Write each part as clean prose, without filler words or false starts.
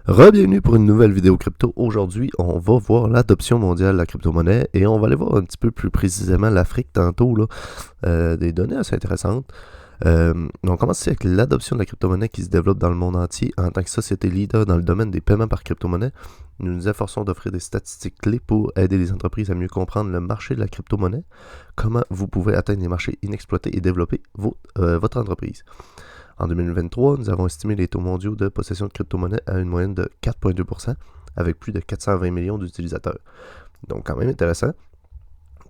Re-bienvenue pour une nouvelle vidéo crypto. Aujourd'hui, on va voir l'adoption mondiale de la crypto-monnaie et on va aller voir un petit peu plus précisément l'Afrique tantôt, là, des données assez intéressantes. On commence ici avec l'adoption de la crypto-monnaie qui se développe dans le monde entier. En tant que société leader dans le domaine des paiements par crypto-monnaie, nous nous efforçons d'offrir des statistiques clés pour aider les entreprises à mieux comprendre le marché de la crypto-monnaie, comment vous pouvez atteindre les marchés inexploités et développer votre entreprise. En 2023, nous avons estimé les taux mondiaux de possession de crypto-monnaies à une moyenne de 4,2%, avec plus de 420 millions d'utilisateurs. Donc, quand même intéressant.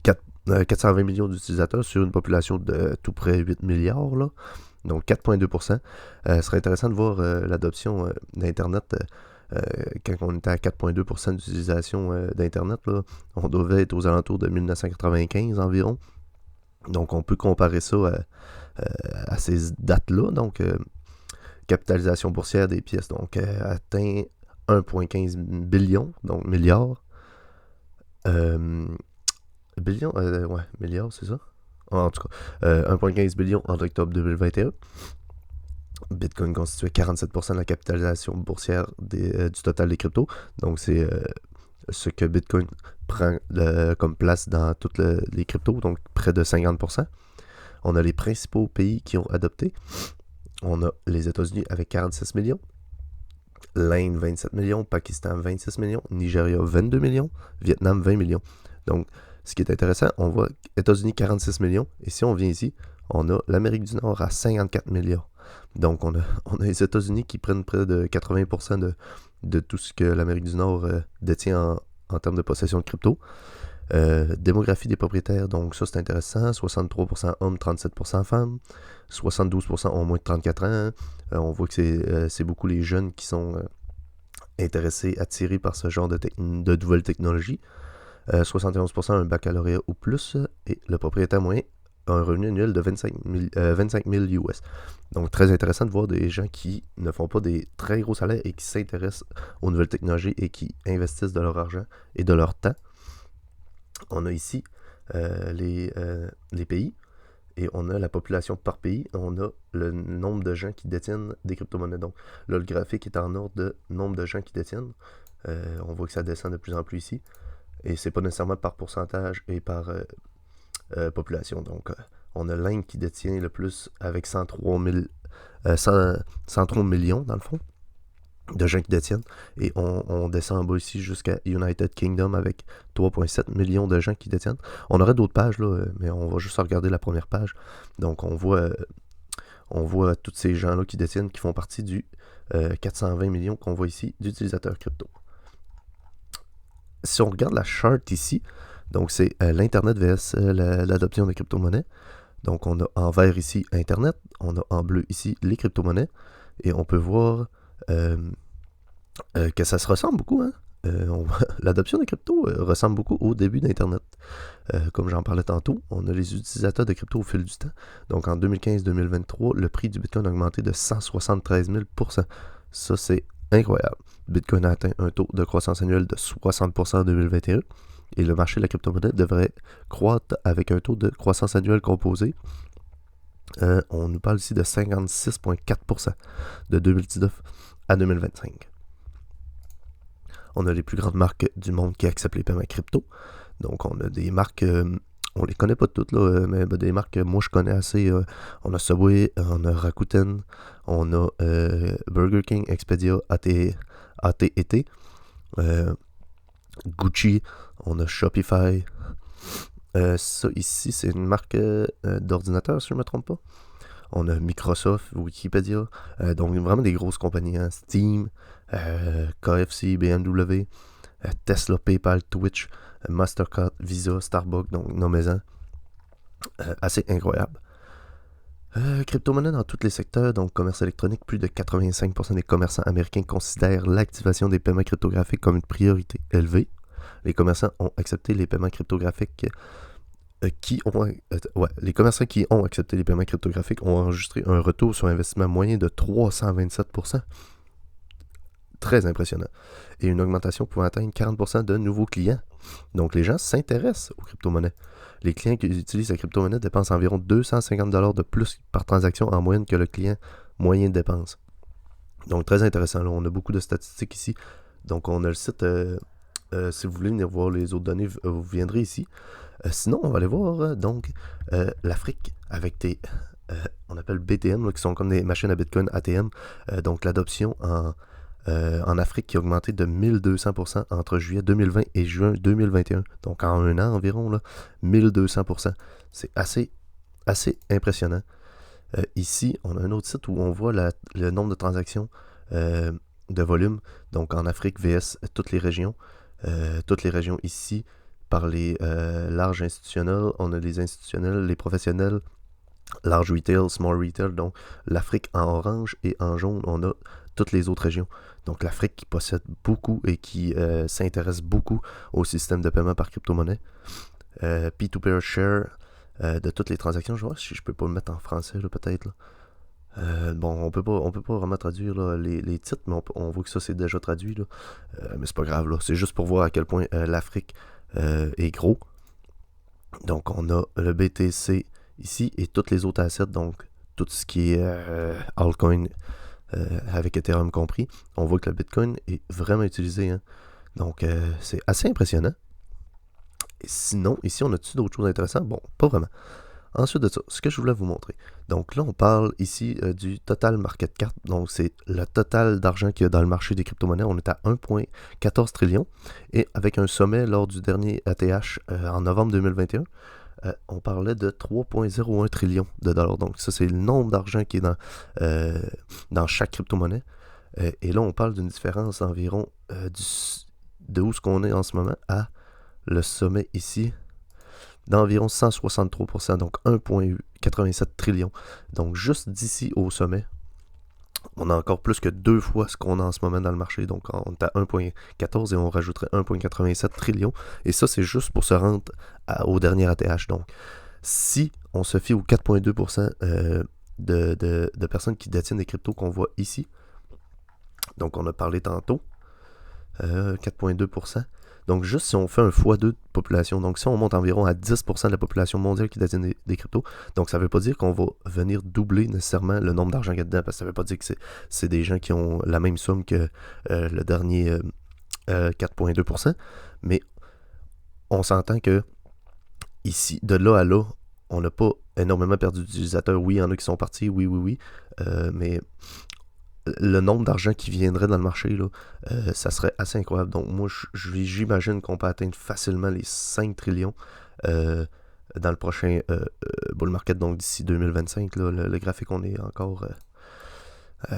420 millions d'utilisateurs sur une population de tout près 8 milliards. Là. Donc, 4,2%. Ce serait intéressant de voir l'adoption d'Internet. Quand on était à 4,2% d'utilisation d'Internet, là, on devait être aux alentours de 1995 environ. Donc, on peut comparer ça à ces dates-là. Donc, capitalisation boursière des pièces, donc atteint 1,15 billion, donc milliard. Billion, ouais, milliard, c'est ça? En tout cas, 1,15 billion en octobre 2021. Bitcoin constituait 47% de la capitalisation boursière du total des cryptos. Donc, c'est ce que Bitcoin prend comme place dans toutes les cryptos, donc près de 50%. On a les principaux pays qui ont adopté. On a les États-Unis avec 46 millions, l'Inde 27 millions, Pakistan 26 millions, Nigeria 22 millions, Vietnam 20 millions. Donc, ce qui est intéressant, on voit États-Unis 46 millions, et si on vient ici, on a l'Amérique du Nord à 54 millions. Donc, on a les États-Unis qui prennent près de 80% de tout ce que l'Amérique du Nord détient en termes de possession de crypto. Démographie des propriétaires, donc ça c'est intéressant, 63% hommes, 37% femmes, 72% ont moins de 34 ans. On voit que c'est beaucoup les jeunes qui sont intéressés, attirés par ce genre de nouvelles technologies. 71% ont un baccalauréat ou plus, et le propriétaire moyen a un revenu annuel de 25 000 US. Donc très intéressant de voir des gens qui ne font pas des très gros salaires et qui s'intéressent aux nouvelles technologies et qui investissent de leur argent et de leur temps. On a ici les pays et on a la population par pays. On a le nombre de gens qui détiennent des crypto-monnaies. Donc là, le graphique est en ordre de nombre de gens qui détiennent. On voit que ça descend de plus en plus ici. Et c'est pas nécessairement par pourcentage et par population. Donc on a l'Inde qui détient le plus avec 103 millions dans le fond de gens qui détiennent, et on descend en bas ici jusqu'à United Kingdom avec 3,7 millions de gens qui détiennent. On aurait d'autres pages là, mais on va juste regarder la première page. Donc on voit tous ces gens-là qui détiennent, qui font partie du 420 millions qu'on voit ici d'utilisateurs crypto. Si on regarde la chart ici, donc c'est l'Internet vs l'adoption des crypto-monnaies. Donc on a en vert ici Internet, on a en bleu ici les crypto-monnaies, et on peut voir que ça se ressemble beaucoup. Hein? L'adoption des cryptos ressemble beaucoup au début d'Internet. Comme j'en parlais tantôt, on a les utilisateurs de crypto au fil du temps. Donc en 2015-2023, le prix du Bitcoin a augmenté de 173 000%. Ça, c'est incroyable. Bitcoin a atteint un taux de croissance annuelle de 60% en 2021. Et le marché de la crypto-monnaie devrait croître avec un taux de croissance annuelle composé. On nous parle ici de 56,4% de 2019 à 2025. On a les plus grandes marques du monde qui acceptent les paiements crypto. Donc, on a des marques, on les connaît pas toutes, là, mais des marques que moi je connais assez. On a Subway, on a Rakuten, on a Burger King, Expedia, AT&T, Gucci, on a Shopify. Ça ici, c'est une marque d'ordinateur, si je ne me trompe pas. On a Microsoft, Wikipédia, donc vraiment des grosses compagnies, hein. Steam, KFC, BMW, Tesla, PayPal, Twitch, Mastercard, Visa, Starbucks, donc nommez-en. Assez incroyable. Crypto-monnaie dans tous les secteurs, donc commerce électronique, plus de 85% des commerçants américains considèrent l'activation des paiements cryptographiques comme une priorité élevée. Les commerçants ont accepté les paiements cryptographiques les commerçants qui ont accepté les paiements cryptographiques ont enregistré un retour sur investissement moyen de 327%. Très impressionnant. Et une augmentation pouvant atteindre 40% de nouveaux clients. Donc les gens s'intéressent aux crypto-monnaies. Les clients qui utilisent la crypto-monnaie dépensent environ 250$ de plus par transaction en moyenne que le client moyen dépense. Donc très intéressant, là. On a beaucoup de statistiques ici. Donc on a le site, si vous voulez venir voir les autres données, vous viendrez ici. Sinon, on va aller voir donc l'Afrique avec des, on appelle BTN, là, qui sont comme des machines à Bitcoin ATM. Donc l'adoption en Afrique qui a augmenté de 1200% entre juillet 2020 et juin 2021. Donc en un an environ, là, 1200%. C'est assez impressionnant. Ici, on a un autre site où on voit le nombre de transactions de volume. Donc en Afrique vs toutes les régions. Toutes les régions ici, par les larges institutionnels, on a les institutionnels, les professionnels, large retail, small retail. Donc l'Afrique en orange et en jaune, on a toutes les autres régions. Donc l'Afrique qui possède beaucoup et qui s'intéresse beaucoup au système de paiement par crypto-monnaie. P2P share de toutes les transactions. Je vois si je peux pas le mettre en français peut-être. Bon, on peut pas vraiment traduire là, les titres, mais on voit que ça c'est déjà traduit. Là. Mais c'est pas grave, là. C'est juste pour voir à quel point l'Afrique est gros. Donc on a le BTC ici et toutes les autres assets, donc tout ce qui est altcoin avec Ethereum compris. On voit que le Bitcoin est vraiment utilisé. Hein. Donc c'est assez impressionnant. Et sinon, ici on a-tu d'autres choses intéressantes? Bon, pas vraiment. Ensuite de ça, ce que je voulais vous montrer. Donc là, on parle ici du total market cap. Donc c'est le total d'argent qu'il y a dans le marché des crypto-monnaies. On est à 1,14 trillion. Et avec un sommet lors du dernier ATH en novembre 2021, on parlait de 3,01 trillion de dollars. Donc ça, c'est le nombre d'argent qui est dans chaque crypto-monnaie. Et là, on parle d'une différence environ de où ce qu'on est en ce moment à le sommet ici d'environ 163%, donc 1,87 trillion. Donc juste d'ici au sommet, on a encore plus que 2 fois ce qu'on a en ce moment dans le marché. Donc on est à 1,14 et on rajouterait 1,87 trillion. Et ça, c'est juste pour se rendre au dernier ATH. Donc si on se fie aux 4,2% de personnes qui détiennent des cryptos qu'on voit ici, donc on a parlé tantôt, 4,2%. Donc, juste si on fait un x2 de population, donc si on monte environ à 10% de la population mondiale qui détient des cryptos, donc ça ne veut pas dire qu'on va venir doubler nécessairement le nombre d'argent qu'il y a dedans, parce que ça ne veut pas dire que c'est des gens qui ont la même somme que le dernier 4,2%, mais on s'entend que ici, de là à là, on n'a pas énormément perdu d'utilisateurs. Oui, il y en a qui sont partis, oui, mais le nombre d'argent qui viendrait dans le marché, là, ça serait assez incroyable. Donc moi, j'imagine qu'on peut atteindre facilement les 5 trillions dans le prochain bull market, donc d'ici 2025. Là, le graphique, on est encore...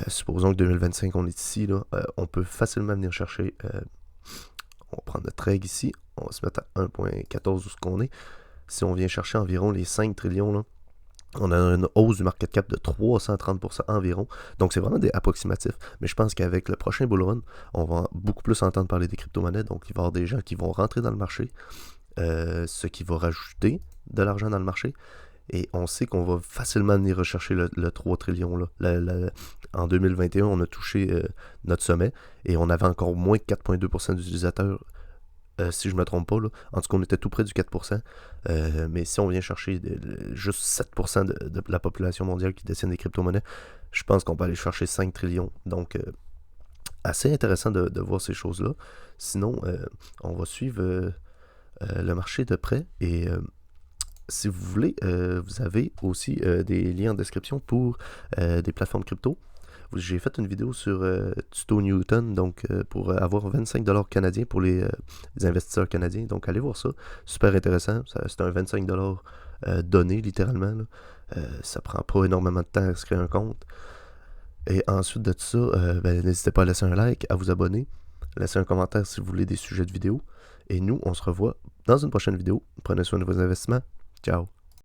supposons que 2025, on est ici. Là, on peut facilement venir chercher... on va prendre notre règle ici. On va se mettre à 1,14 où ce qu'on est. Si on vient chercher environ les 5 trillions, là, on a une hausse du market cap de 330% environ. Donc, c'est vraiment des approximatifs. Mais je pense qu'avec le prochain bull run, on va beaucoup plus entendre parler des crypto-monnaies. Donc, il va y avoir des gens qui vont rentrer dans le marché, ce qui va rajouter de l'argent dans le marché. Et on sait qu'on va facilement venir rechercher le 3 trillions. Là. En 2021, on a touché notre sommet et on avait encore moins de 4,2% d'utilisateurs. Si je ne me trompe pas, là. En tout cas, on était tout près du 4%. Mais si on vient chercher juste 7% de la population mondiale qui détient des crypto-monnaies, je pense qu'on peut aller chercher 5 trillions. Donc, assez intéressant de voir ces choses-là. Sinon, on va suivre le marché de près. Et si vous voulez, vous avez aussi des liens en description pour des plateformes crypto. J'ai fait une vidéo sur Tuto Newton, donc pour avoir 25$ canadiens pour les investisseurs canadiens. Donc allez voir ça, super intéressant. C'est un 25$ donné littéralement. Là. Ça prend pas énormément de temps à se créer un compte. Et ensuite de tout ça, n'hésitez pas à laisser un like, à vous abonner, laisser un commentaire si vous voulez des sujets de vidéo. Et nous, on se revoit dans une prochaine vidéo. Prenez soin de vos investissements. Ciao!